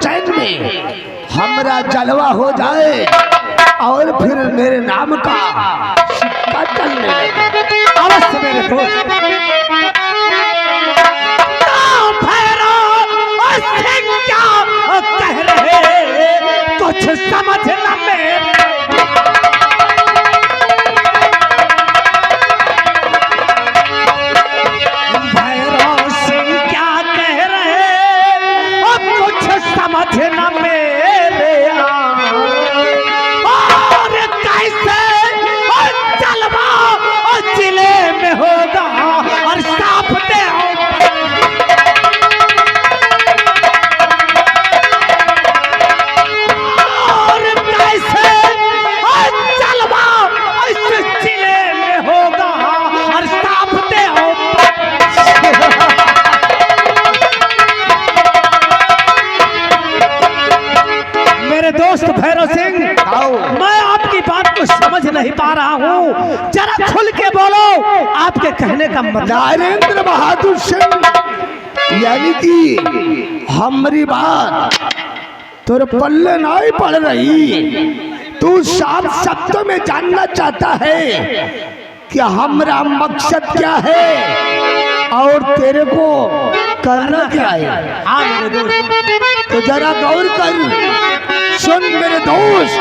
चैन में हमरा जलवा हो जाए और फिर मेरे नाम का सिक्का चलने लगे। अवश्य मेरे दोस्त। क्या कह रहे कुछ समझ न मेरे। भैरव सिंह क्या कह रहे कुछ समझ न मेरे। और कैसे जलवा जिले में होगा और साफ दे दोस्त भैरव सिंह, मैं आपकी बात को समझ नहीं पा रहा हूँ, जरा खुल के बोलो आपके कहने का मतलब। नरेंद्र बहादुर सिंह, यानी कि हमारी बात तोरे पल्ले नहीं पड़ रही। तू साफ शब्दों में जानना चाहता है कि हमारा मकसद क्या है और तेरे को करना क्या है। हाँ मेरे दोस्त, तो जरा गौर कर सुन मेरे दोस्त,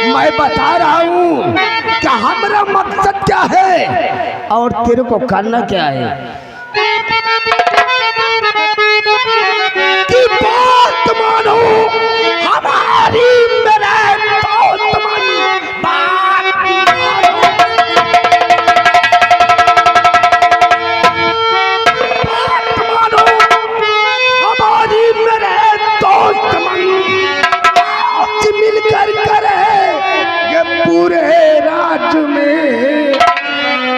मैं बता रहा हूँ कि हमारा मकसद क्या है और तेरे को करना क्या है। कि बात मानो हमारी, मेरे दोस्त बात मानो। बात मानो हमारी, मेरे दोस्त मिलकर करे ये पूरे राज्य में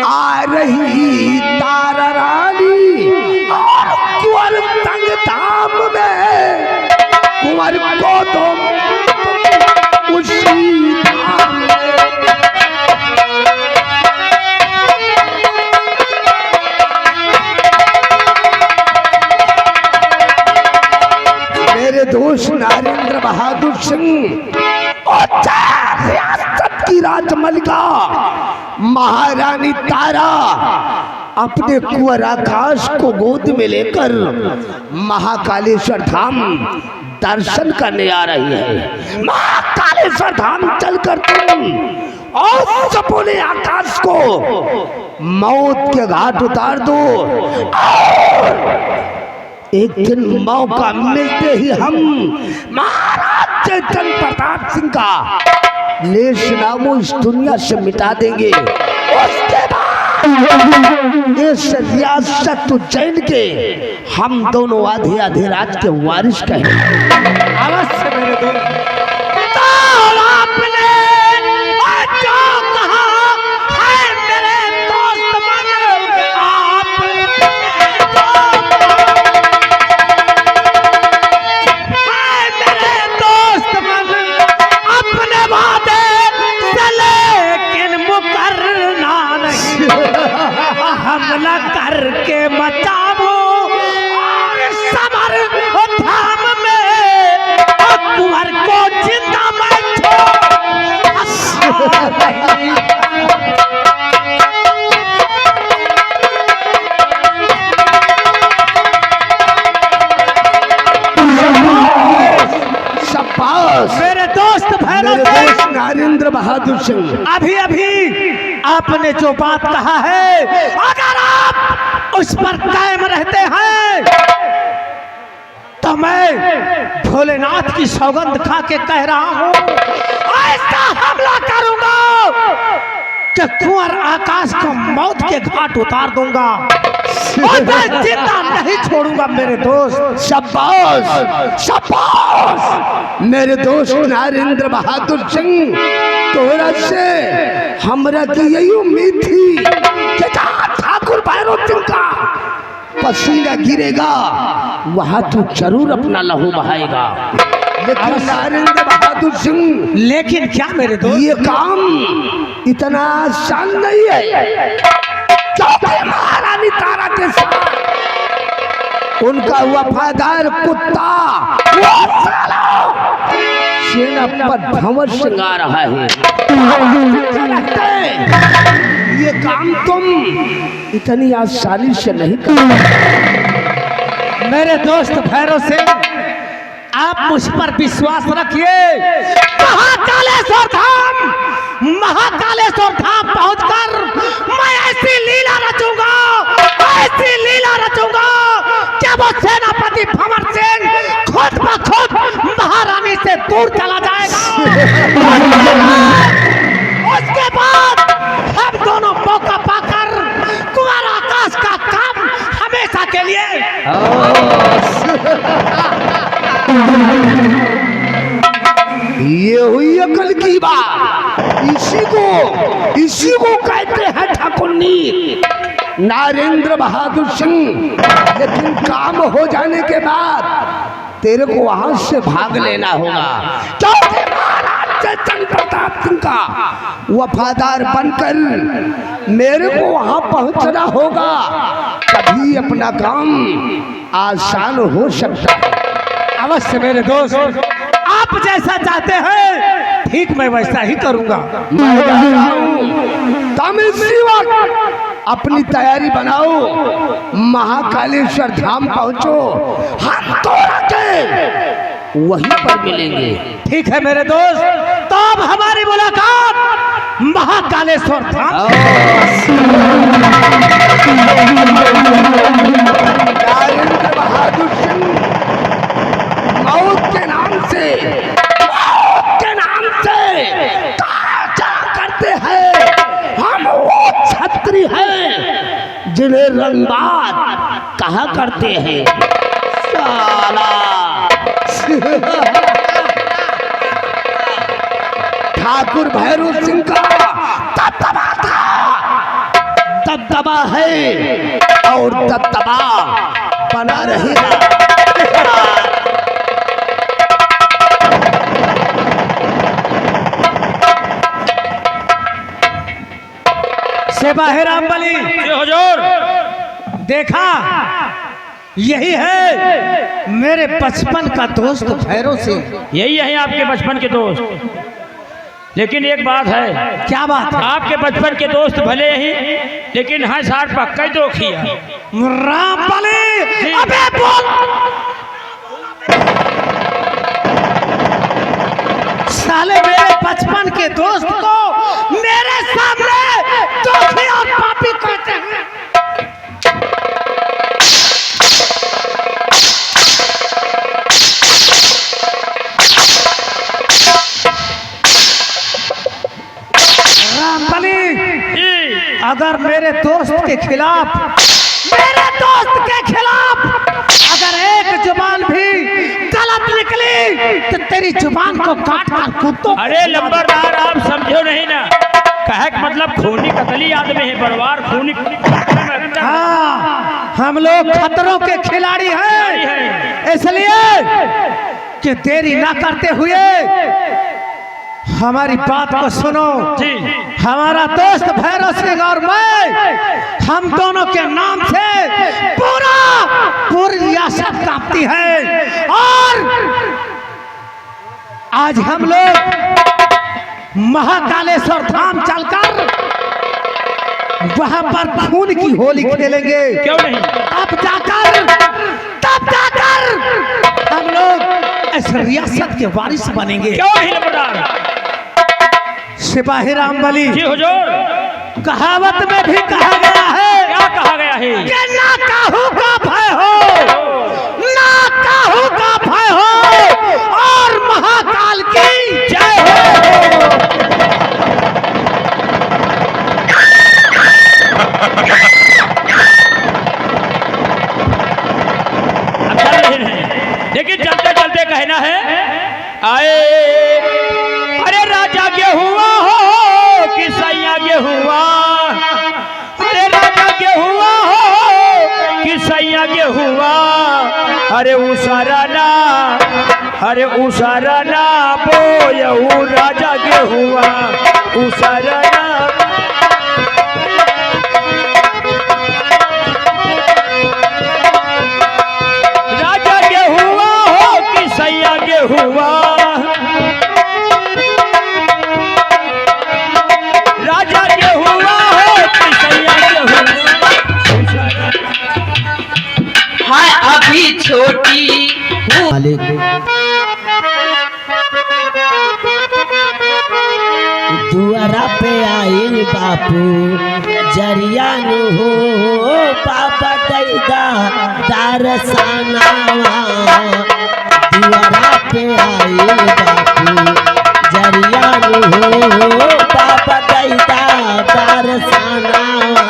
आ रही तारा रानी और कुंवर तंग धाम में कुंवर को तो उसी धाम में। मेरे दोस्त नरेंद्र बहादुर सिंह रियासत की राजमलिका महारानी तारा अपने कुंवर आकाश को गोद में लेकर महाकालेश्वर धाम दर्शन करने आ रही है। महाकालेश्वर धाम चलकर तुम और सपोले आकाश को मौत के घाट उतार दो और एक दिन मौका मिलते ही हम महाराज चैतन्य प्रताप सिंह का लेश नामो इस दुनिया से मिटा देंगे। उसके बाद इस रियासत उज्जैन के हम दोनों आधे आधे राज के वारिस कहेंगे। अवश्य मेरे दोस्त। हमला करके मचाओ और समर धाम में कुंवर को जिंदा मैं मेरे दोस्त भैरव नरेंद्र बहादुर सिंह, अभी अभी आपने जो बात कहा है, अगर आप उस पर कायम रहते हैं तो मैं भोलेनाथ की सौगंध खा के कह रहा हूं ऐसा हमला करूंगा कि कुंवर आकाश को मौत के घाट उतार दूंगा और मैं जिंदा नहीं छोड़ूंगा मेरे दोस्त। शाबाश शाबाश मेरे दोस्त नरेंद्र बहादुर सिंह, तोरा से हमरा की यही उम्मीद थी कि जहाँ ठाकुर भैरव सिंह का पसीना गिरेगा वहां तू जरूर अपना लहू बहाएगा। लेकिन नरेंद्र बहादुर सिंह, लेकिन क्या मेरे दोस्त, ये काम इतना आसान नहीं है। क्योंकि महारानी तारा के साथ उनका वफादार कुत्ता वो साला सेना पर भंवर सिंगा रहा है। ये काम तुम इतनी आसानी से नहीं कर। मेरे दोस्त भैरव सिंह, आप मुझ पर विश्वास रखिए। महाकालेश्वर धाम पहुंचकर मैं ऐसी लीला रचूंगा कि वो सेनापति भंवर सिंह खुद ब खुद महारानी से दूर चला जाएगा। उसके बाद हम दोनों मौका पाकर कुंवर आकाश का काम हमेशा के लिए। ये हुई अकल की बात। इसी को कहते हैं ठाकुरनी नरेंद्र बहादुर सिंह। लेकिन काम हो जाने के बाद तेरे को वहां से भाग लेना होगा, क्योंकि महाराज चंद्र प्रताप सिंह का वफादार बनकर मेरे को वहां पहुंचना होगा। तभी अपना काम आसान हो सकता है। अवश्य मेरे दोस्त, आप जैसा चाहते हैं ठीक मैं वैसा ही करूंगा। मैं जा रहा हूं। तुम इसी वक्त अपनी तैयारी बनाओ, महाकालेश्वर धाम पहुंचो, हम तो वहीं पर मिलेंगे। ठीक है मेरे दोस्त, तो अब हमारी मुलाकात महाकालेश्वर धाम। नरेंद्र बहादुर सिंह मौत के नाम से क्या करते हैं? हम वो छत्री हैं जिन्हें रंगबाज कहा करते हैं। साला ठाकुर भैरव सिंह का दबदबा था, दबदबा है और दबदबा बना रहेगा। सिपाही रामबली, हुजूर, देखा यही है मेरे बचपन का दोस्त भैरव सिंह। यही है आपके बचपन के दोस्त। लेकिन एक बात है। क्या बात है? आपके बचपन के दोस्त भले ही, लेकिन हाँ साठ पक्का दो किया। रामबली, अबे बोल। साले मेरे बचपन के दोस्त को मेरे सामने धोखे और पापी कहते हैं। रामबली, अगर मेरे दोस्त के खिलाफ अगर एक जुबान भी गलत निकली तो तेरी जुबान को काट कर कुत्तों। अरे लंबरदार, आप समझो नहीं ना, कहे का मतलब खूनी कतली आदमी है, बरवार खूनी। हाँ, हम लोग खतरों के खिलाड़ी हैं, इसलिए कि देरी ना करते हुए हमारी बात को सुनो जी। हमारा दोस्त भैरव सिंह और मैं, हम दोनों के नाम से पूरी रियासत कांपती है। और आज हम लोग महाकालेश्वर धाम चलकर वहां पर खून की होली खेलेंगे। क्यों नहीं? तब जाकर हम लोग इस रियासत के वारिस बनेंगे। क्यों नहीं लंबरदार? सिपाही रामबली, जी हुजूर, कहावत में भी कहा गया है। क्या कहा गया है? कि ना काहू का भय हो, ना काहू का भय हो, और महाकाल की जय हो। अब चल रहे हैं, लेकिन चलते चलते कहना है, आए अरे राजा के हुआ हो कि सैया के हुआ, अरे राजा के हुआ हो कि सैया के हुआ, अरे उसारा ना बोयऊ राजा के हुआ, उसारा ना। राजा के हुआ हो कि सैया के हुआ, छोटी दुआरा पे आइल बापू जरिया नु हो पापा दैदा दारसानावा दुआरा पे आइल बापू जरिया नु हो पापा दैदा दारसानावा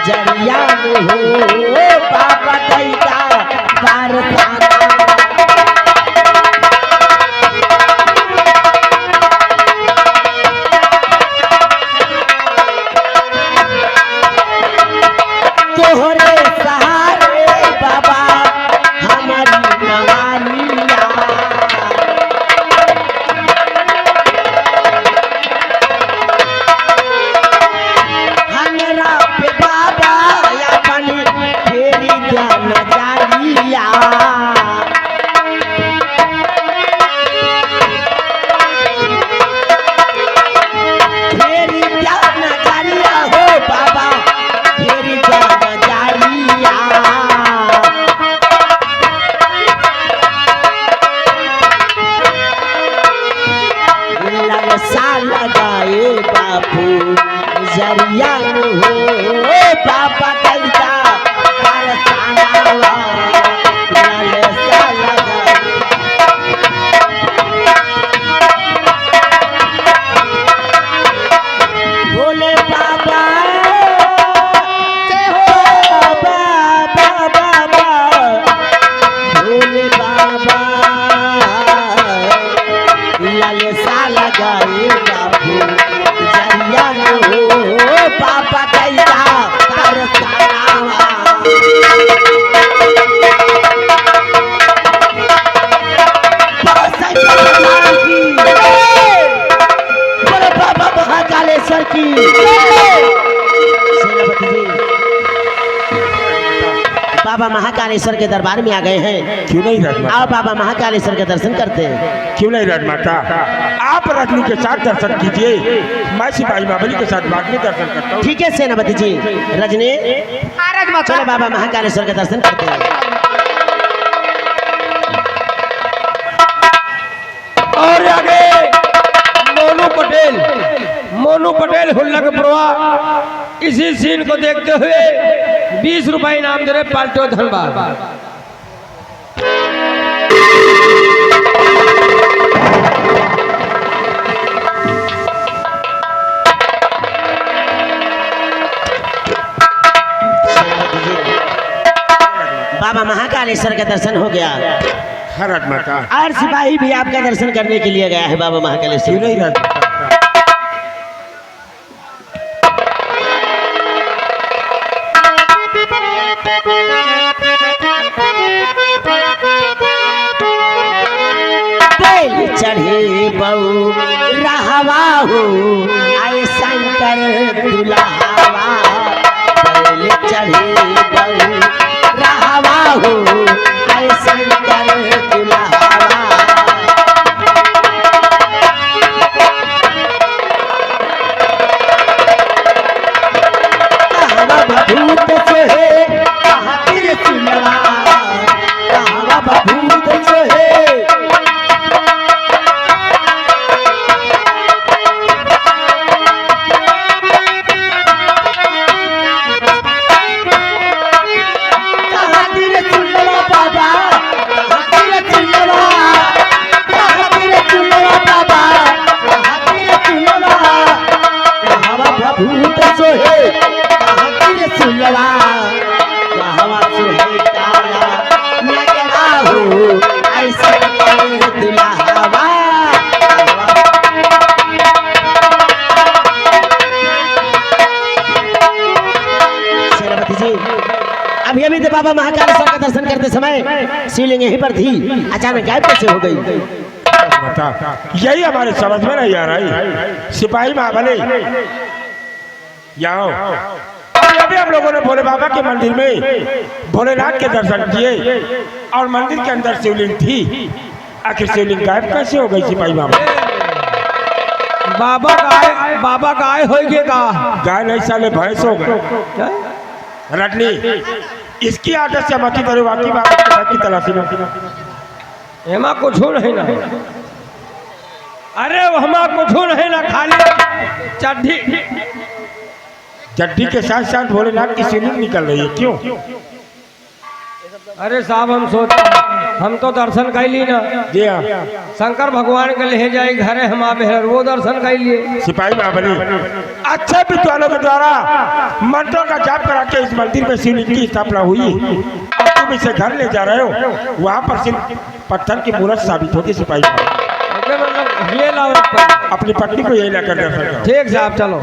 जरिया हो पापा दैदा दारसानावा लालसा लगा भोले बाबा बाबा बाबा भोले बाबा लालसा लगाए बाबू जरिया हो पापा दैदा दारसानावा बाबा महाकालेश्वर की सेनापति जी बाबा महाकालेश्वर के दरबार में आ गए हैं। क्यों नहीं राजमाता? आओ बाबा महाकालेश्वर के दर्शन करते हैं। क्यों नहीं राजमाता? आप रजनी के साथ दर्शन कीजिए, मैं सिपाही बाबली के साथ बाद में दर्शन करता हूँ। ठीक है सेनापति जी। रजनी चलो बाबा महाकालेश्वर के दर्शन करते हैं। और आगे मोनू पटेल हुल्लक प्रवाह इसी सीन को देखते हुए 20 रुपए इनाम दे रहे पाल्टो धनबाद। बाबा महाकालेश्वर का दर्शन हो गया राजमाता। और सिपाही भी आपका दर्शन करने के लिए गया है बाबा महाकालेश्वर। क्यों नहीं राजमाता? चढ़े बऊ रहवा हो आए शंकर दुल्हावा पहले चढ़े बऊ रहवा हो आए शंकर दुल्हावा कहवा बभूत सोहे कहा तिर सुनवा कहवा बभूत सोहे भूत सोहे कहाँ सुनवा कहवा सोहे काला लगवा हो ऐसे दुल्हावा बाबा महाकालेश्वर का दर्शन करते समय शिवलिंग यहीं पर थी, अचानक गायब कैसे हो गई? बता, यही हमारे समझ में नहीं आ रही। सिपाही महाबली यहाँ अभी हम लोगों ने भोले बाबा के मंदिर में भोलेनाथ के दर्शन किए और मंदिर के अंदर शिवलिंग थी, आखिर शिवलिंग गायब कैसे हो गई? सिपाही महाबली बाबा गाय हो गए का? गाय नहीं साले भैंस हो गए। रटनी इसकी आदत से मती तरह वाकई बाबा की तलाशी में हेमा कुछ नहीं ना, अरे हमा कुछ नहीं ना, खाली चड्डी के साथ साथ भोलेनाथ की शिवलिंग निकल रही है, क्यों? अरे साहब हम सोच हम तो दर्शन कर ली ना जी हाँ, शंकर भगवान के ले जाए घरे हम आप वो दर्शन कर लिए। सिपाही महाबली अच्छे विद्वानों के द्वारा मंत्रों का जाप करा के इस मंदिर में शिवलिंग की स्थापना हुई। अब तुम इसे घर ले जा रहे हो, वहाँ पर सिर्फ पत्थर की मूर्त साबित होगी। सिपाही मतलब ये लाओ अपनी पत्नी को यही लेकर दर्शन करो। ठीक साहब चलो।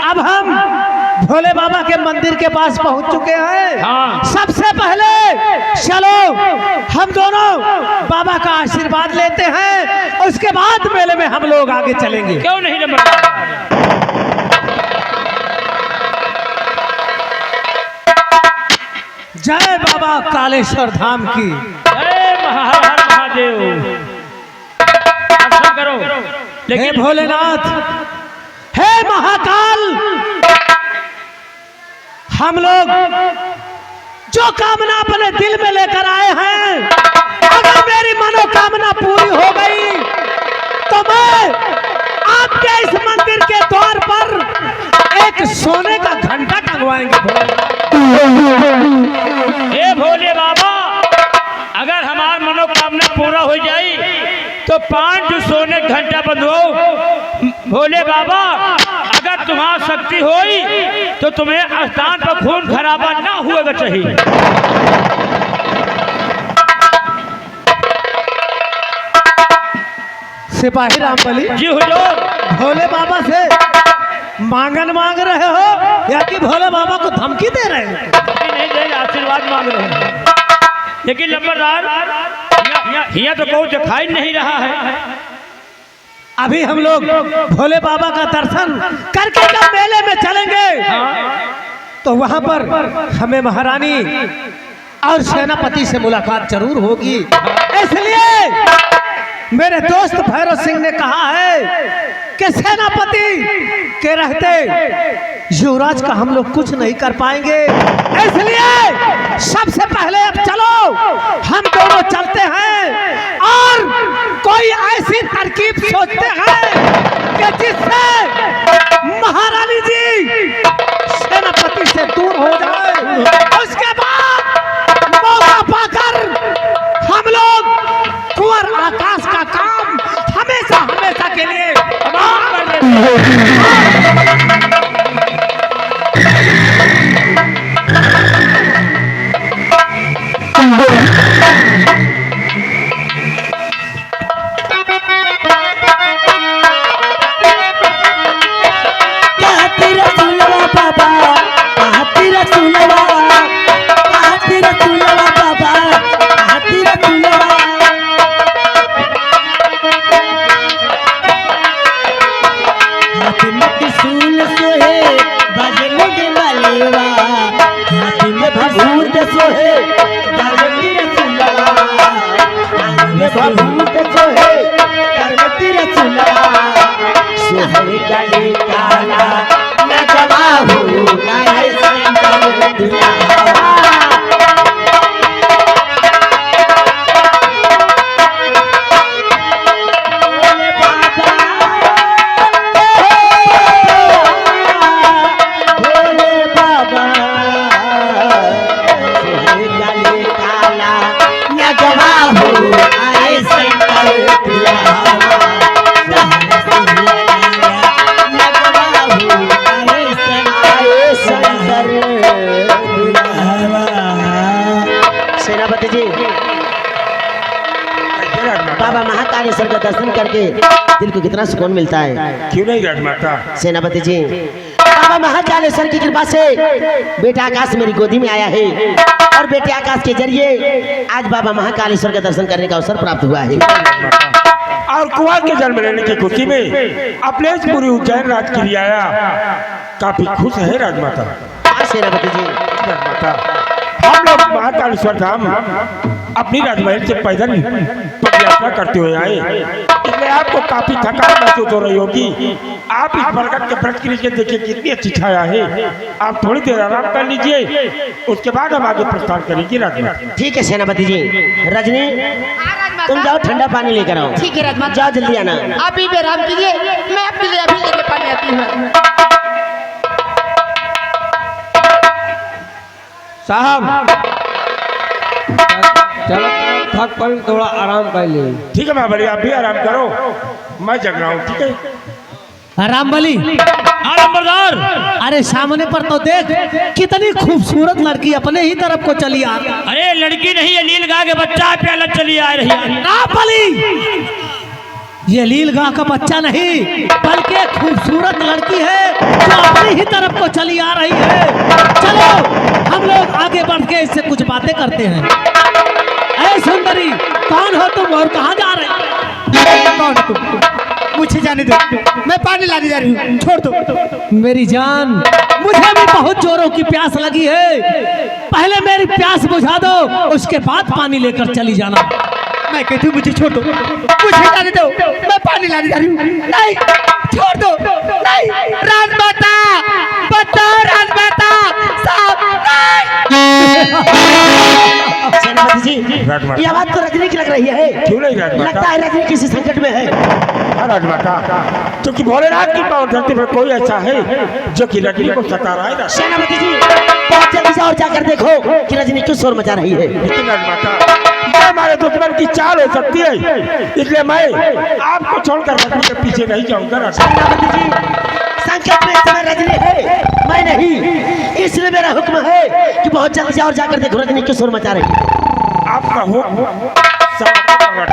अब हम भोले बाबा के मंदिर के पास पहुंच चुके हैं। हाँ। सबसे पहले चलो हम दोनों बाबा का आशीर्वाद लेते हैं, उसके बाद मेले में हम लोग आगे चलेंगे। क्यों नहीं नंबरदार? जय बाबा कालेश्वर धाम की। जय महादेव। दर्शन करो। हे भोलेनाथ, हे महाकाल, हम लोग जो कामना अपने दिल में लेकर आए हैं, अगर मेरी मनोकामना पूरी हो गई तो मैं आपके इस मंदिर के द्वार पर एक सोने का घंटा टंगवाएंगे। हे भोले बाबा, अगर हमारी मनोकामना पूरा हो जाए तो 5 सोने घंटा बंधवाओ। भोले बाबा, अगर तुम्हारी शक्ति होई तो तुम्हें स्थान पर खून खराबा ना हुएगा चाहिए। सिपाही रामबली जी हुजूर। भोले बाबा से मांगन मांग रहे हो या कि भोले बाबा को धमकी दे रहे हो? नहीं दे, आशीर्वाद मांग रहे हैं। लेकिन नंबरदार यहाँ तो कोई दिखाई नहीं रहा है। अभी हम लोग भोले बाबा का दर्शन करके जब मेले में चलेंगे तो वहां पर हमें महारानी और सेनापति से मुलाकात जरूर होगी। इसलिए मेरे दोस्त भैरव सिंह ने कहा है कि सेनापति के रहते युवराज का हम लोग कुछ नहीं कर पाएंगे। इसलिए सबसे पहले अब चलो हम दोनों चलते हैं और कोई ऐसी तरकीब सोचते हैं कि जिससे महारानी जी सेनापति से दूर हो जाए। उसके बाद मौका पाकर हम लोग कुंवर आकाश का काम हमेशा हमेशा के लिए तमाम कर लेते हैं। बाबा महाकालेश्वर का दर्शन करके दिल को कितना सुकून मिलता है। क्यों नहीं राजमाता? सेनापति जी, बाबा महाकालेश्वर की कृपा से बेटा आकाश मेरी गोदी में आया है और बेटे आकाश के जरिए आज बाबा महाकालेश्वर का दर्शन करने का अवसर प्राप्त हुआ है। और कुआं के जन्म लेने की खुशी में अपने इस पूरी उज्जैन राज के लिए आया, काफी खुश है राजमाता। हाँ सेनापति जी, राजमाता, हम लोग महाकालेश्वर धाम अपनी राजमहल से पैदल पद यात्रा करते हुए आए, इसलिए आपको काफी थकान महसूस हो रही होगी। आप इस बरगद के वृक्ष के नीचे देखिए कितनी अच्छी छाया है। आप थोड़ी देर आराम कर लीजिए, उसके बाद हम आगे प्रस्थान करेंगे राजमाता। ठीक है सेनापति जी। रजनी, तुम जाओ ठंडा पानी लेकर आओ। ठीक है राजमाता, जाओ जल्दी आना। आप ही आराम कीजिए, मैं आपके लिए अभी लेके पानी आती हूँ। साहब चलो थक पर थोड़ा आराम कर ले। ठीक है महाबली, आप भी आराम करो, मैं जग रहा हूँ। ठीक है राम बली, नंबरदार। अरे सामने पर तो देख कितनी खूबसूरत लड़की अपने ही तरफ को चली आ। अरे लड़की नहीं है, नील गाय के बच्चा प्याला चली आ रही है। राम बली, ये लीलगाह का बच्चा नहीं बल्कि खूबसूरत लड़की है जो अपनी ही तरफ को चली आ रही है। चलो हम लोग आगे बढ़ के इससे कुछ बातें करते हैं। ऐ सुंदरी, कौन हो तुम और कहाँ जा रहे हो? कौन हो तुम? मुझे जाने दो, मैं पानी लाने जा रही हूँ, छोड़ दो। मेरी जान, मुझे भी बहुत जोरों की प्यास लगी है, पहले मेरी प्यास बुझा दो, उसके बाद पानी लेकर चली जाना। मैं कहती हूँ मुझे छोड़ दो, मुझे जाने दो, मैं पानी लाने जा रही हूँ। नहीं, छोड़ दो, नहीं। राजमाता, बताओ राजमाता, साहब सेनापति जी, यह बात तो रजनी की लग रही है। क्यों नहीं राजमाता? लगता है रजनी किसी संकट में है। हाँ राजमाता, क्योंकि भोलेनाथ की पावन धरती पर कोई ऐसा है जो कि रजनी को सता रहा है। सेनापति जी, बहुत जल्दी से और जाकर देखो कि रजनी क्यों शोर मचा रही है। लेकिन राजमाता, ये हमारे दुश्मन की चाल हो सकती है, इसलिए मैं आपको छोड़कर रजनी के पीछे नहीं जाऊंगा राजमाता। सेनापति जी, संकट में इस समय रजनी है, मैं नहीं, इसलिए मेरा हुक्म है कि बहुत जल्दी से और जाकर देखो रजनी क्यों शोर मचा रही है। आपका हुक्म समझ,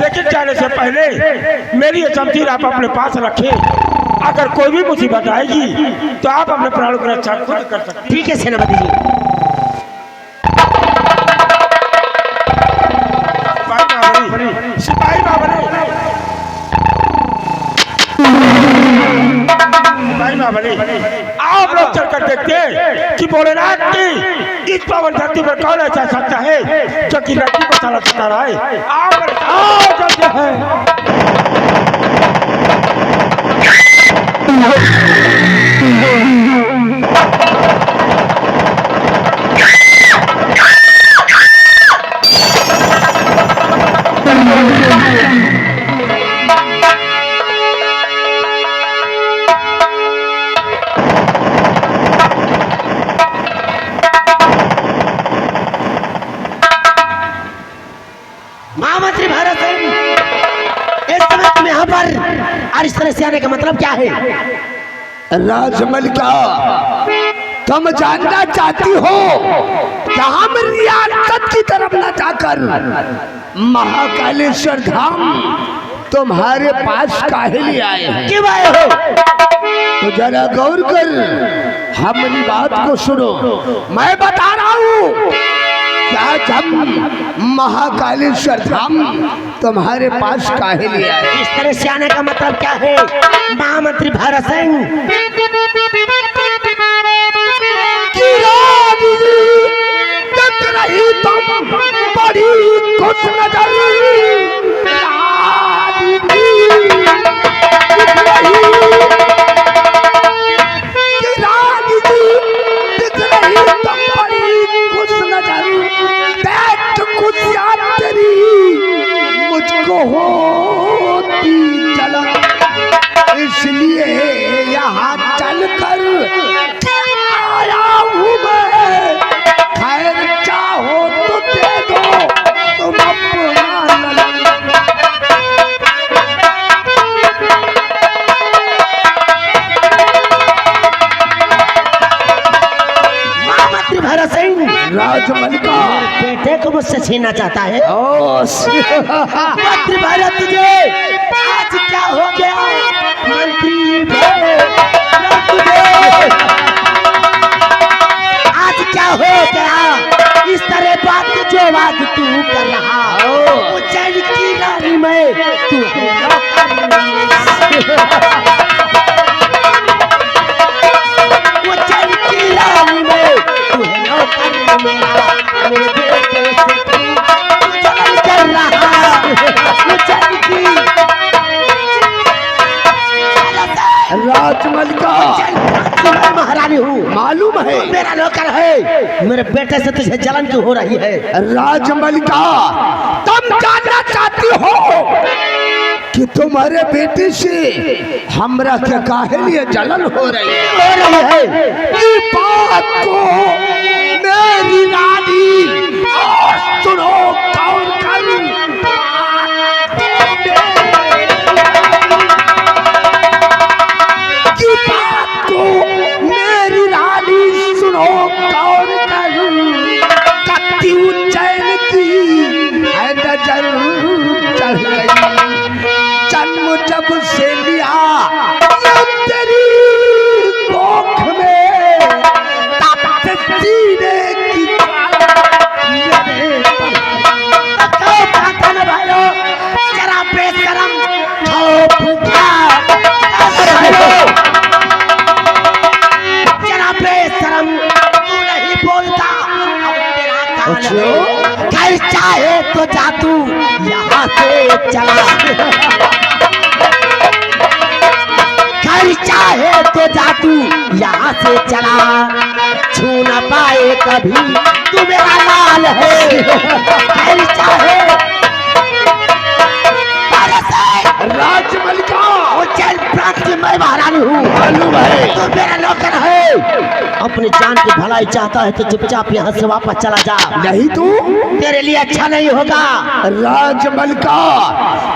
लेकिन जाने से पहले मेरी ये शमशीर आप अपने पास रखें। अगर कोई भी मुसीबत आएगी तो आप अपने प्राणों की रक्षा खुद कर सकते हैं। ठीक है सेनापति जी। सिपाही बाबरी, आप लोग चलकर देखते हैं कि भोलेनाथ की इस पावन धरती पर कौन ऐसा सकता है जो कि लड़की को साला सता रहा है। आप चलते हैं। महामंत्री भारत सिंह, इस समय तुम यहाँ पर और इस तरह से आने का मतलब क्या है? राजमल, क्या तुम जानना चाहती हो कि हम रियासत की तरफ न जाकर महाकालेश्वर धाम तुम्हारे पास काहे लिए आए हैं? क्यों आए हो? तो जरा गौर कर, हमारी बात को सुनो। मैं बता रहा हूँ क्या जब महाकालेश्वर धाम तुम्हारे पास काहे लिए आए? इस तरह से आने का मतलब क्या है महामंत्री भारत सिंह? देख रही तुम बड़ी खुश नजर, मुझको होती जलन, इसलिए यहाँ चलकर आया हूँ मैं। खैर चाहो तो दे दो, लेना चाहता है। ओस मंत्री भैरव तुझे आज क्या हो गया? मंत्री भैरव तुझे आज क्या हो गया? इस तरह बात जो बात तू कर रहा उज्जैन की रानी में तू उज्जैन की रानी में तू है नौकर मेरा, मेरे बेटे से तू जलन कर रहा उज्जैन की राजमलिका मैं महारानी हूँ, मालूम है मेरा नौकर है, मेरे बेटे से तुझे जलन क्यों हो रही है? राजमलिका तुम जानना चाहती हो कि तुम्हारे बेटे से हमरा के काहे लिए जलन हो रही है? ये बात को मेरी रानी सुनो कौन करूं? ये बात को मेरी रानी सुनो कौन करूं? कत्ती उज्जैन की है नजर चढ़ गई, जन्म जब से लिया ये तेरी कोख में, तब से सीने की जरा बेशरम जरा बेशरम तू नहीं बोलता, घर चाहे तो जा तू यहाँ से चला, घर चाहे तो जा तू यहाँ से चला, छू न पाए कभी तू मेरा लाल है, घर चाहे राजमलिका उज्जैन प्रांत की मैं महारानी हूँ, मालूम है तू मेरा नौकर है। अपनी जान की भलाई चाहता है तो चुपचाप यहाँ से वापस चला जा, नहीं तू तेरे लिए अच्छा नहीं होगा। राजमलिका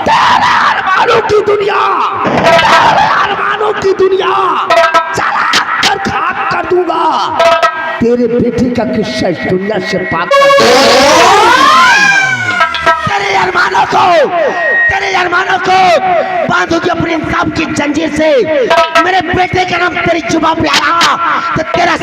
तेरे अरमानों की दुनिया, तेरे अरमानों की दुनिया चला कर खाक कर दूंगा, तेरे बेटे का किस्सा इस दुनिया से पाक कर दूंगा। तेरे अरमानों को बांधोगी अपने इंसाफ की जंजीर से, मेरे बेटे का नाम तेरी जुबान पे आया तो तेरा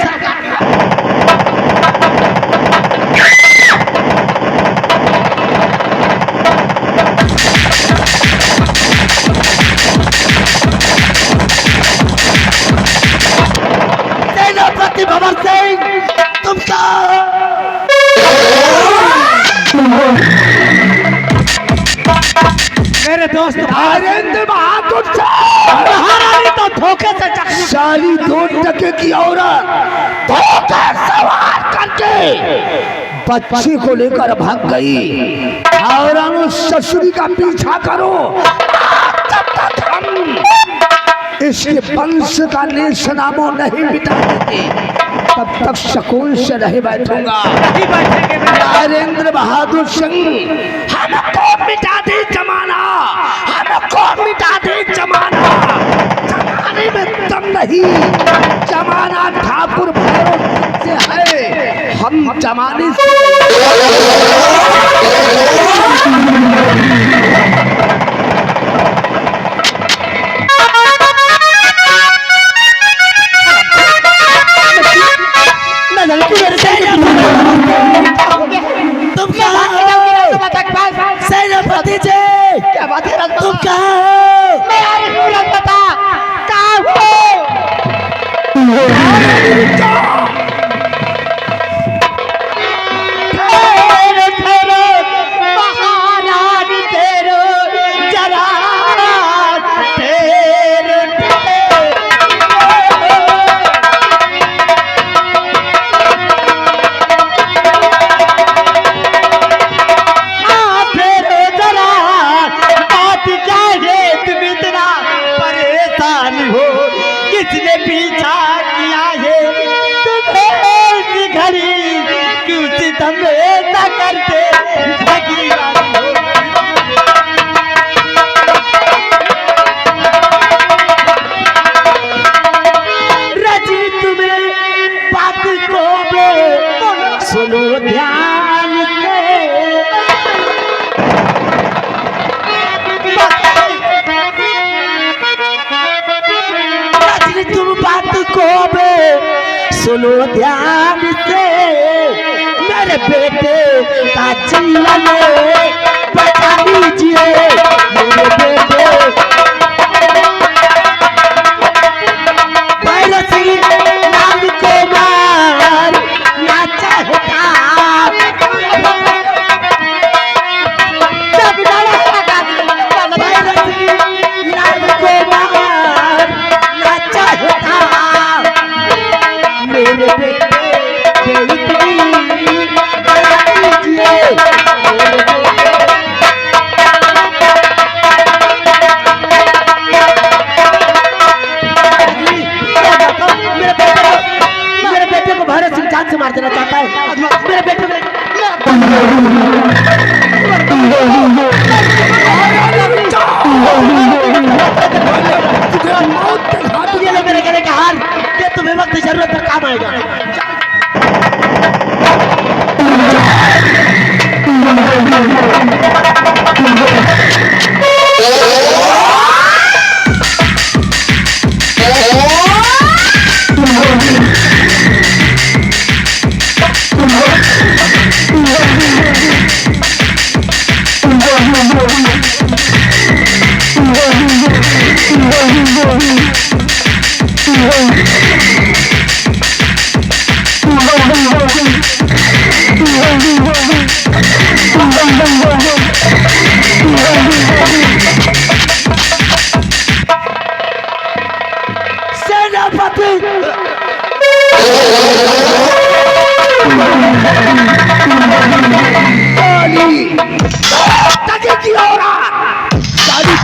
सेनापति भवन सिंह तुम क्या मेरे दोस्त नरेंद्र बहादुर महारानी तो धोखे से जख्मी, साली 2 टके की औरत धोखे सवार करके बच्चे को लेकर भाग गई। औरत ससुरी का पीछा करो, तब तक हम इसके वंश का लेश नामो नहीं मिटा देते, तब तक सुकून से नहीं बैठूंगा। नहीं बैठेंगे मेरे नरेंद्र बहादुर सिंह हमको मिटा दे जमाना, हमको मिटा दे जमाना, जमाने में दम नहीं, जमाना ठाकुर भैरव सिंह से है, हम जमाने से तुम क्या सेनापति जी क्या बात है? तुम क्या सुनो ध्यान से मेरे बेटे का जीवन बचा लीजिए मेरे बेटे भैरव सिंह नाम को मारना चाहता भैरव सिंह नाम को मारना चाहता मेरे बेटे बेइज्जती करा दीजिए मेरे बेटे को भैरव सिंह जान से मार देना चाहता है मेरे बेटे को ये लो मेरे गले का हार ये तुम्हें वक्त जरूरत पर काम आएगा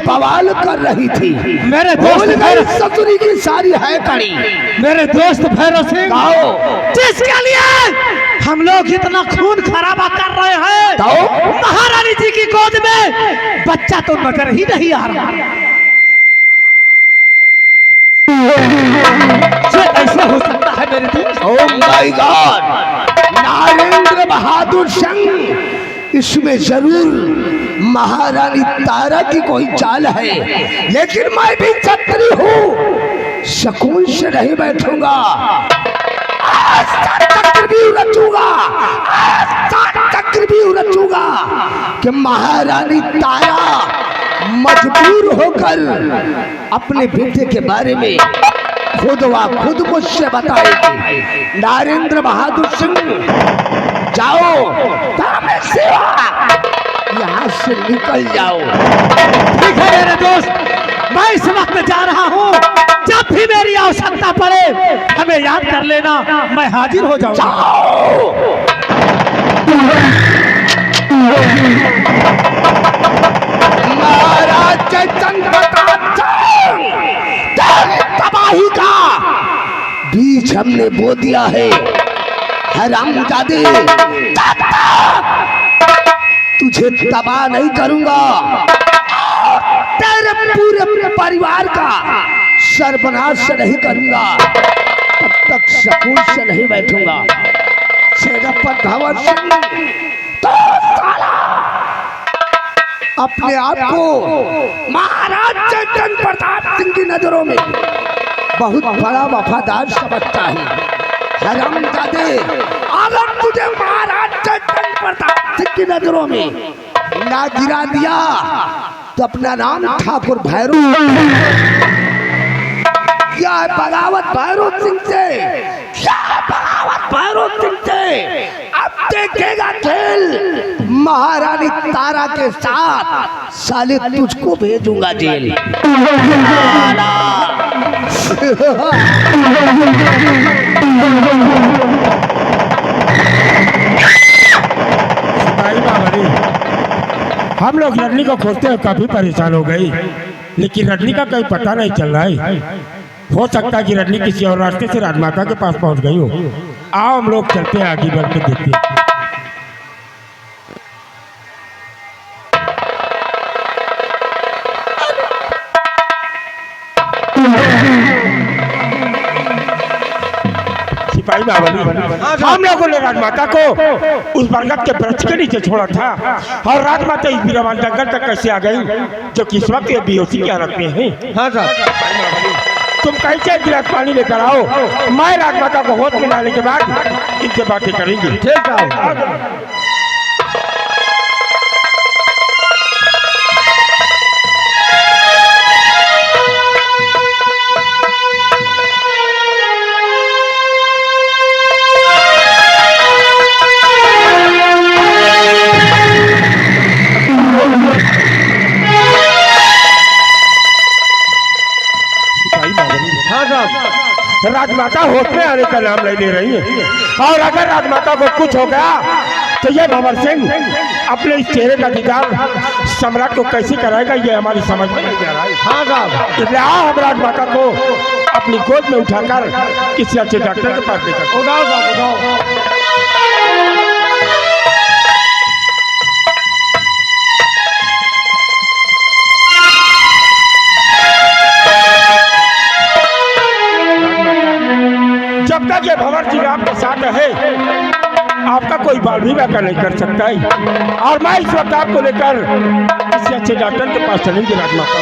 बवाल कर रही थी मेरे भूल दोस्त गई ससुरी की सारी है कड़ी मेरे दोस्त भैरव सिंह आओ जिसके लिए हम लोग इतना खून खराबा कर रहे हैं तो महारानी जी की गोद में बच्चा तो नजर ही नहीं आ रहा ये कैसे हो सकता है मेरे दोस्त oh my God Narendra Bahadur Singh इसमें जरूर महारानी तारा की कोई चाल है लेकिन मैं भी छत्री हूँ सुकून से नहीं बैठूंगा चक्रव्यूह रचूंगा चक्रव्यूह रचूंगा कि महारानी तारा मजबूर होकर अपने बेटे के बारे में खुद खुद मुझसे बताएगी नरेंद्र बहादुर सिंह जाओ यहाँ से निकल जाओ ठीक है मेरे दोस्त मैं इस वक्त जा रहा हूँ जब भी मेरी आवश्यकता पड़े हमें याद कर लेना मैं हाजिर हो जाऊंगा जाओ महाराज चैतन्य प्रताप तबाही का बीज हमने बो दिया है हरामजादे तुझे तबाह नहीं करूंगा तेरे पूरे परिवार का सर्वनाश नहीं करूंगा तब तक सुकून से नहीं बैठूंगा सेनापति धवल सिंह तो साला अपने आप को महाराज चैतन्य प्रताप सिंह की नजरों में बहुत बड़ा वफादार समझता है हरामजादे अगर तुझे महाराज चैतन्य प्रताप सिंह की नजरों में ना गिरा दिया तो अपना नाम ठाकुर भैरव क्या है बगावत भैरव सिंह से क्या है बगावत भैरव सिंह से अब देखेगा खेल महारानी तारा के साथ साले तुझको भेजूंगा जेल हम लोग रजनी को खोजते हुए काफी परेशान हो गए लेकिन रजनी का कोई पता नहीं चल रहा है हो सकता है कि रजनी किसी और रास्ते से राजमाता के पास पहुंच गई हो आओ हम लोग चलते हैं आगे बढ़ के देखते हैं सिपाही बाबा हम लोगों ने राजमाता को उस बरगद के वृक्ष के नीचे छोड़ा था और राजमाता इस बीरावान जंगल तक कैसे आ गई जो कि इस वक्त ये बेहोशी की हालत में है। हाँ सर तुम कैसे एक गिलास पानी लेकर आओ, मैं राजमाता को होश में लाने के बाद इनसे बातें करेंगे। ठीक है। राजमाता होश में आने का नाम नहीं ले रही है, और अगर राजमाता को कुछ हो गया तो ये भंवर सिंह अपने इस चेहरे का दीदार सम्राट को कैसे कराएगा, ये हमारी समझ में नहीं आ रहा है। हाँ साहब, इसलिए आओ हम राजमाता को अपनी गोद में उठाकर किसी अच्छे डॉक्टर के पास लेकर उठाओ साहब, उठाओ। जब तक ये भंवर सिंह आपके साथ है आपका कोई बाल भी व्याख्या नहीं कर सकता है, और मैं इस वक्त आपको लेकर किसी अच्छे डॉक्टर के पास चलेंगे राजमाता।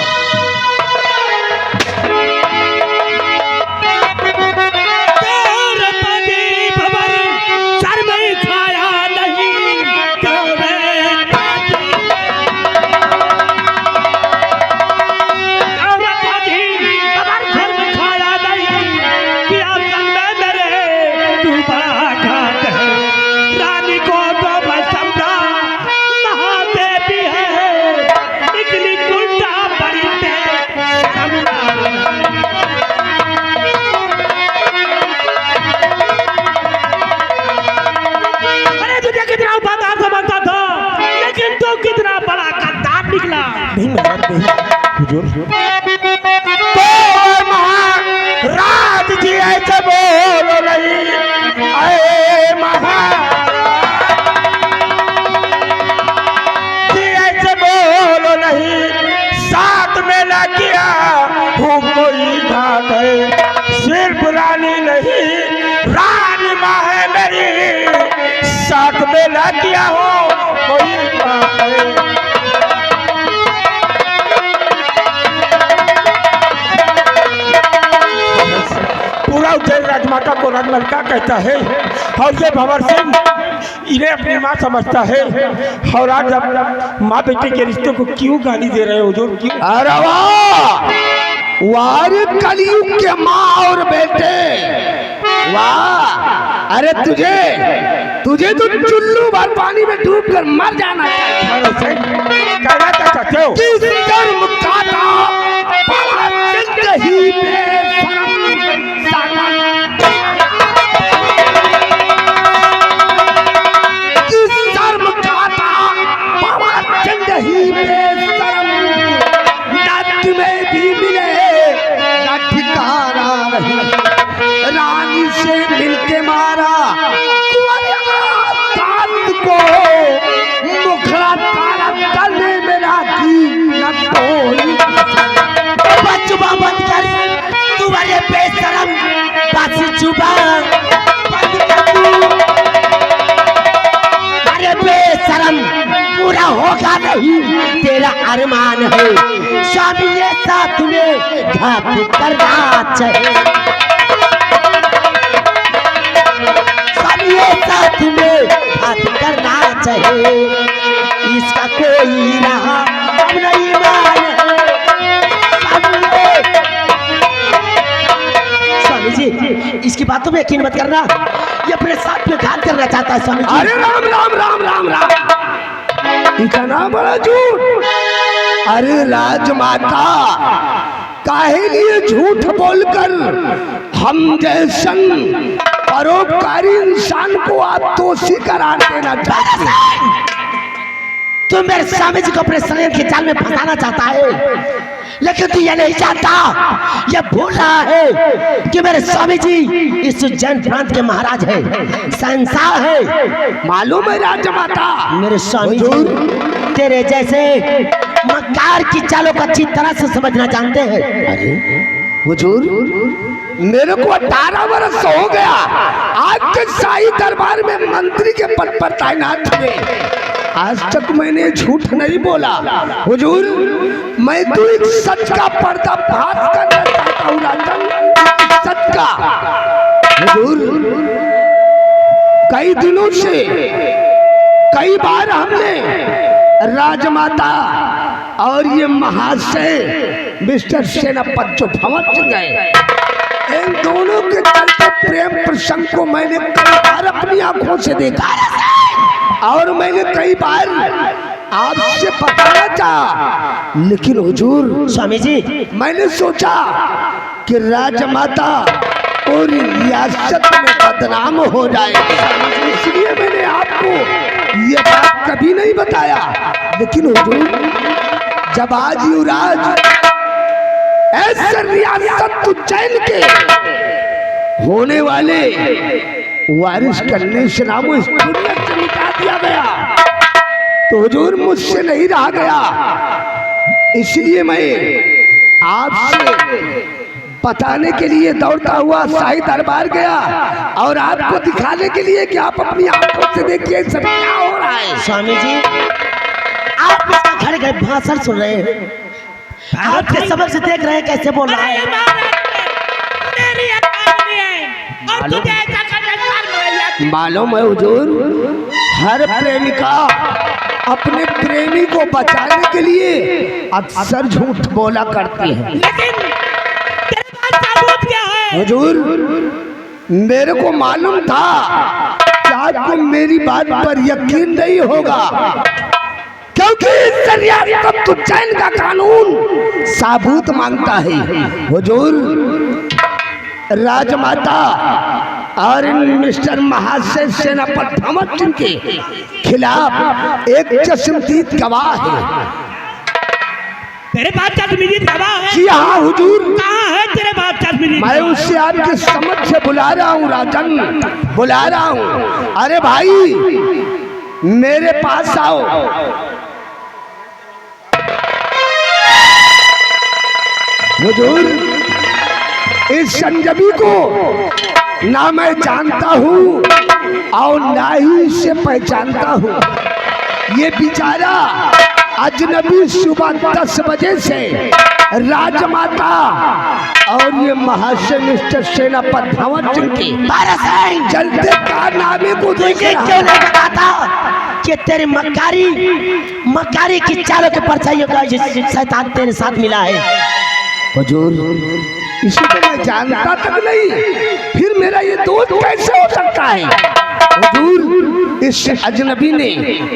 महाराज जी ऐसे बोलो नहीं, अरे महाराज जी ऐसे बोलो नहीं, साथ में न किया हूँ कोई घात है, सिर्फ रानी नहीं रानी माँ है मेरी, साथ में न किया हो कोई बात है। पूरा उज्जैन राजमाता को राजमलका कहता है, और ये भंवर सिंह इन्हें अपनी माँ समझता है, और आज अब माँ बेटे के रिश्ते को क्यों गाली दे रहे हो हुजूर, क्यों? अरे वाह, वार कलयुग के माँ और बेटे, वाह। अरे तुझे तो चुल्लू भर पानी में डूब कर मर जाना चाहिए। कहना क्या चाहते हो? किस कर्म का था पाला जिंद ही बेशरम साला। किस कर्म का था पाला जिंद ही बेशरम, ना तुम्हें भी मिले ना ठिकाना रही, रानी से मिलके मारा को मुखड़ा तारा करने में राखी न कोई। बचुबा बंद कर, तुम्हारे बेशरम बासी चुबा बंद कर तू। अरे बेशरम, पूरा होगा नहीं तेरा अरमान है, स्वामी ये साथ में घात करना चाहिए, स्वामी ये साथ में घात करना चाहिए, इसका कोई रहा अब नहीं मान है। स्वामी जी इसकी बातों में यकीन मत करना, ये अपने साथ में घात करना चाहता है स्वामी जी। अरे राम राम राम राम राम, इतना बड़ा झूठ। अरे राजमाता, काहे लिए झूठ बोलकर हम जैसन परोपकारी इंसान को आप दोषी करार देना चाहते हैं? तू मेरे स्वामी जी को अपने शरीर के जाल में फंसाना चाहता है, लेकिन तू ये नहीं जानता, ये भूल रहा है कि मेरे स्वामी जी इस उज्जैन प्रांत के महाराज है, शहंशाह है। मालूम है राजमाता, मेरे स्वामी जी तेरे जैसे मक्कार की चालों को अच्छी तरह से समझना जानते हैं। अरे हुजूर, मेरे को 18 वर्ष हो गया आज के शाही दरबार में मंत्री के पद पर तैनात हुए, आज तक मैंने झूठ नहीं बोला हुजूर। मैं तो एक सच का पर्दाफाश करना चाहता हूँ राजन, सच का। हुजूर कई दिनों से कई बार हमने राजमाता और ये महाशय मिस्टर सेनापति जो भंवर सिंह गए, इन दोनों के चलते प्रेम प्रसंग को मैंने कई बार अपनी आंखों से देखा और मैंने कई बार आपसे बताना चाहा, लेकिन हुजूर स्वामी जी मैंने सोचा कि राजमाता और रियासत में बदनाम हो जाएगी, इसलिए मैंने आपको ये बात कभी नहीं बताया। लेकिन हुजूर जब आज युवराज ऐसे रियासत उज्जैन के होने वाले वारिस करने से नाम इस दुनिया से मिटा दिया गया, तो हुजूर मुझसे नहीं रहा गया, इसलिए मैं आपसे बताने के लिए दौड़ता हुआ शाही दरबार गया और आपको दिखाने के लिए कि आप अपनी आंखों से देखिए सब क्या हो रहा है। स्वामी जी आप इसका खड़े खड़े भाषण सुन रहे हैं, आपके सबक से देख रहे हैं कैसे बोल रहा है। मालूम है हुजूर, हर प्रेमिका अपने प्रेमी को बचाने के लिए अक्सर झूठ बोला करती है। लेकिन तेरे पास सबूत क्या है? हुजूर मेरे को मालूम था कि आपको मेरी बात पर यकीन नहीं होगा, क्योंकि रियासत उज्जैन का कानून सबूत मांगता है। हुजूर राजमाता और मिस्टर महाशय सेनापति भंवर सिंह के खिलाफ एक चश्मदीद गवाह है। तेरे पास चश्मदीद गवाह है? जी हाँ हुजूर। कहाँ है तेरे पास चश्मदीद? मैं उससे आपके समझ से बुला रहा हूँ राजन, बुला रहा हूँ। अरे भाई मेरे पास आओ। हुजूर इस संजमी को ना मैं जानता हूँ और ना ही इसे पहचानता हूँ। ये बेचारा अजनबी सुबह 10 बजे से राजमाता और ये महाशय मिस्टर सेनापति भंवर सिंह के चलते कारनामे को देखे क्यों नहीं बताता कि तेरी मक्कारी की चालों के परछाइयों का शैतान तेरे साथ मिला है। हुजूर इसी को मैं जानता तक नहीं, फिर मेरा ये दोस्त कैसे हो सकता है? हुजूर इस अजनबी ने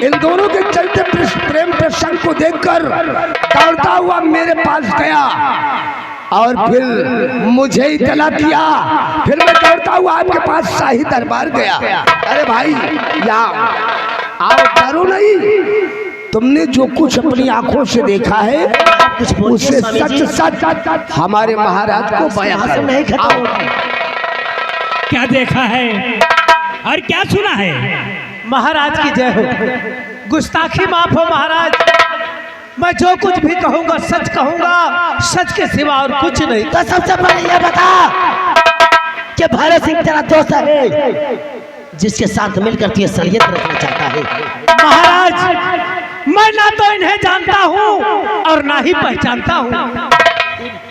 इन दोनों के चलते प्रेम प्रसंग को देखकर दौड़ता हुआ मेरे पास गया और फिर मुझे इतला किया, फिर मैं दौड़ता हुआ आपके पास शाही दरबार गया। अरे भाई यहाँ आओ, डरो नहीं, तुमने जो कुछ अपनी आंखों से देखा है उसे सच सच हमारे महाराज को बयां करो। नहीं खत्म क्या देखा है और क्या सुना है? महाराज की जय हो। गुस्ताखी माफ हो महाराज, मैं जो कुछ भी कहूंगा सच कहूंगा, सच के सिवा और कुछ नहीं। तो सबसे पहले ये बता कि भैरव सिंह तेरा दोस्त है जिसके साथ मिलकर तू ये षड्यंत्र रचना चाहता है। महाराज मैं ना तो इन्हें जानता हूँ और ना ही पहचानता हूँ।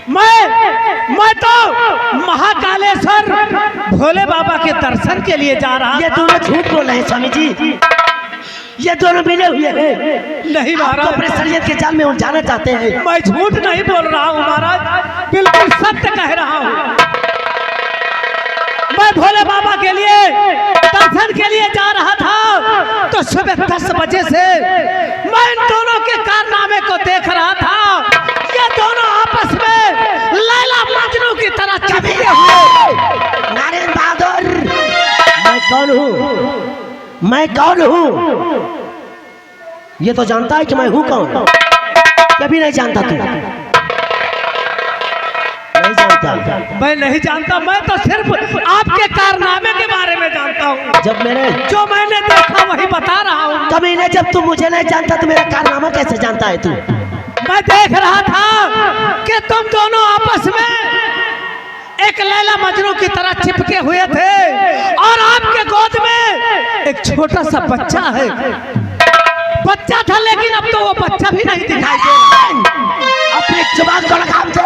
मैं तो महाकालेश्वर भोले बाबा के दर्शन के लिए जा रहा। ये दोनों झूठ बोल रहे हैं स्वामी जी, ये दोनों मिले हुए हैं। नहीं महाराज, अपने षड्यंत्र के जाल में उलझाना चाहते हैं। मैं झूठ नहीं बोल रहा हूँ महाराज, बिल्कुल सत्य कह रहा हूँ। मैं भोले बाबा के लिए दर्शन के लिए जा रहा था तो सुबह 10 बजे से मैं इन दोनों के कारनामे को देख रहा था। ये दोनों आपस में लैला मजनू की तरह चिपके हुए। नारायण बहादुर, मैं कौन हूँ? मैं कौन हूँ? ये तो जानता है कि मैं हूँ कौन? कभी नहीं जानता तू? नहीं जानता? मैं नहीं जानता, मैं तो सिर्फ आपके कारनामे के बारे में जानता हूँ। जब जो मैंने देखा वही बता रहा हूँ। कभी नहीं, जब तू मुझे नहीं जानता तो मेरा कारनामा कैसे जानता है तू? मैं देख रहा था कि तुम दोनों आपस में एक लैला मजनू की तरह चिपके हुए थे और आपके गोद में एक छोटा सा बच्चा है। बच्चा था, लेकिन अब तो वो बच्चा भी नहीं दिखाई दे रहा। अपनी जुबान को लगाम दे,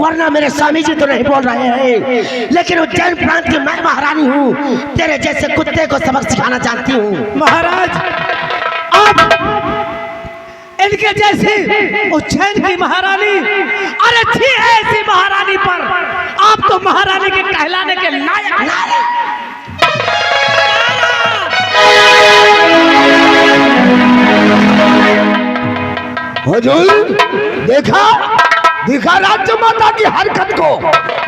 वरना मेरे स्वामी जी तो नहीं बोल रहे हैं, लेकिन उज्जैन प्रांत की मैं महारानी हूँ, तेरे जैसे कुत्ते को सबक सिखाना जानती हूँ। महाराज, अब इनके जैसी उज्जैन की महारानी, अरे थी ऐसी महारानी पर आप तो महारानी के कहलाने के लायक नहीं। हुजूर, देखा देखा राज्य माता की हरकत को,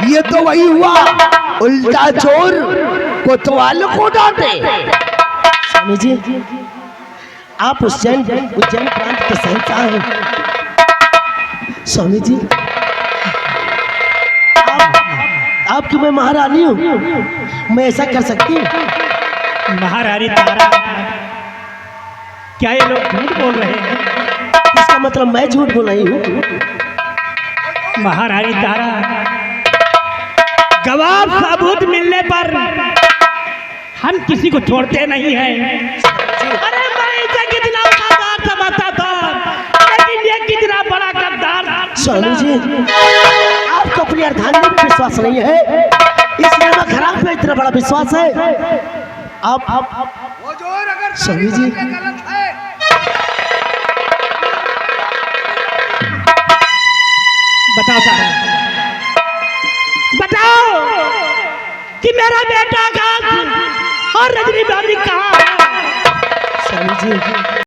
ये तो वही हुआ, उल्टा चोर कोतवाल को डांटे। स्वामी जी, आप उज्जैन प्रांत के शहंशाह हैं। स्वामी जी, आपकी मैं महारानी हूँ, मैं ऐसा कर सकती हूँ? महारानी तारा, क्या ये लोग झूठ बोल रहे हैं? इसका मतलब मैं झूठ बोल रही हूँ? महारानी तारा, गवाह सबूत मिलने पर हम किसी को छोड़ते नहीं हैं। अरे मैं इसे कितना वफादार समझता था, लेकिन ये कितना बड़ा गद्दार। स्वामी जी, आपको अपनी अर्धांगिनी पर विश्वास नहीं है, इसलिए मैं खराब पे इतना बड़ा विश्वास है। आप स्वामी जी, बताओ तारा, बताओ कि मेरा बेटा कहाँ और रजनी बाबी कहाँ है? स्वामी जी,